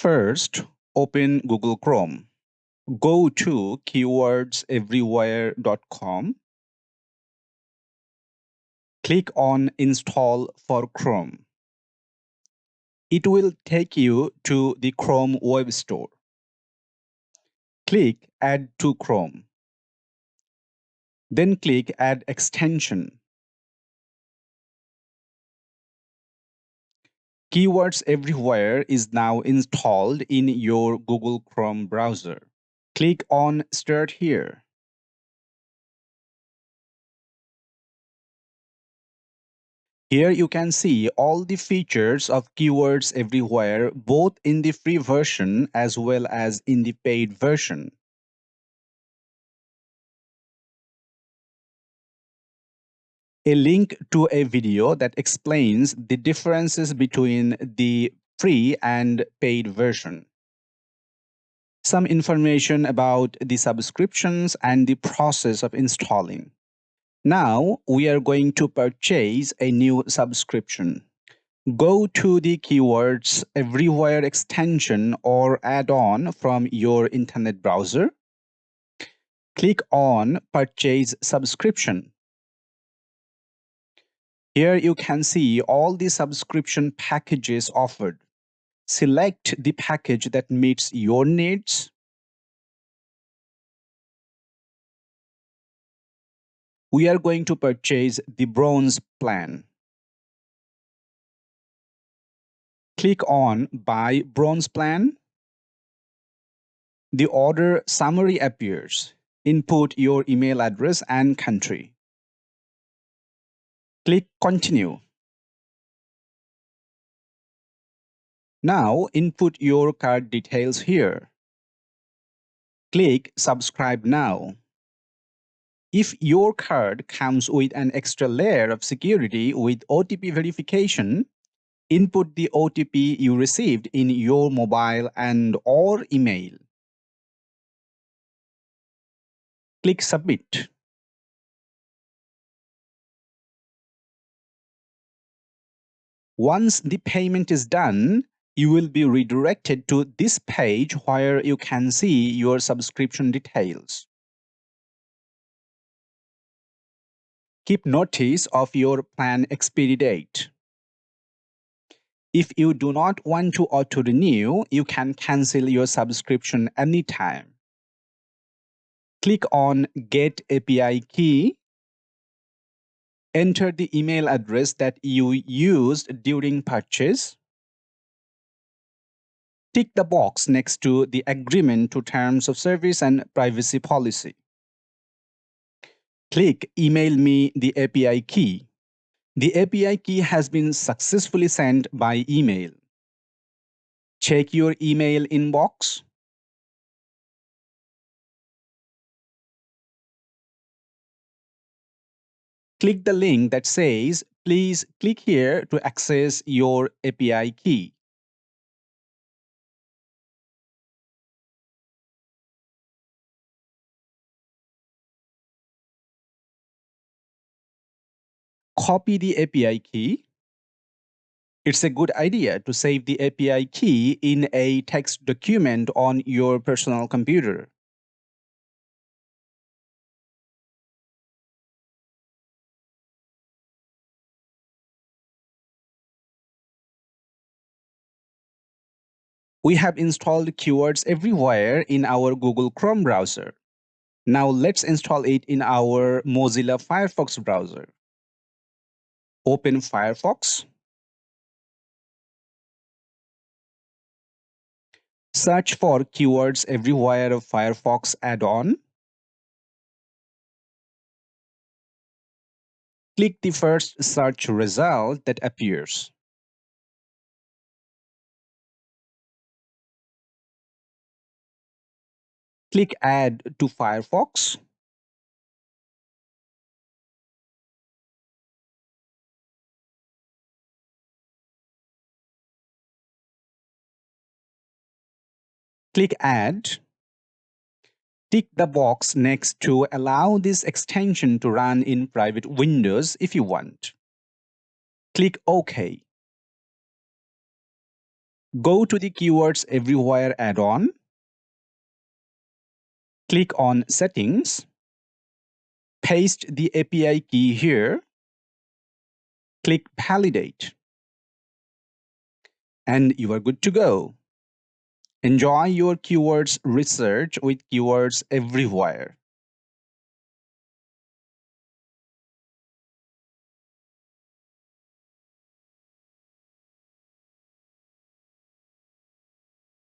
First, open Google Chrome. Go to keywordseverywhere.com. Click on Install for Chrome. It will take you to the Chrome Web Store. Click Add to Chrome. Then click Add Extension. Keywords Everywhere is now installed in your Google Chrome browser. Click on Start Here. Here you can see all the features of Keywords Everywhere, both in the free version as well as in the paid version. A link to a video that explains the differences between the free and paid version. Some information about the subscriptions and the process of installing. Now we are going to purchase a new subscription. Go to the Keywords Everywhere extension or add-on from your internet browser. Click on Purchase Subscription. Here you can see all the subscription packages offered. Select the package that meets your needs. We are going to purchase the Bronze plan. Click on Buy Bronze plan. The order summary appears. Input your email address and country. Click Continue. Now input your card details here. Click Subscribe Now. If your card comes with an extra layer of security with OTP verification, input the OTP you received in your mobile and/or email. Click Submit. Once the payment is done, you will be redirected to this page where you can see your subscription details. Keep notice of your plan expiry date. If you do not want to auto-renew, you can cancel your subscription anytime. Click on Get API Key. Enter the email address that you used during purchase. Tick the box next to the Agreement to Terms of Service and Privacy Policy. Click Email me the API key. The API key has been successfully sent by email. Check your email inbox. Click the link that says, "Please click here to access your API key." Copy the API key. It's a good idea to save the API key in a text document on your personal computer. We have installed Keywords Everywhere in our Google Chrome browser. Now let's install it in our Mozilla Firefox browser. Open Firefox. Search for Keywords Everywhere Firefox add-on. Click the first search result that appears. Click Add to Firefox. Click Add. Tick the box next to allow this extension to run in private windows if you want. Click OK. Go to the Keywords Everywhere add-on, click on Settings, paste the API key here, click Validate, and you are good to go. Enjoy your keywords research with Keywords Everywhere.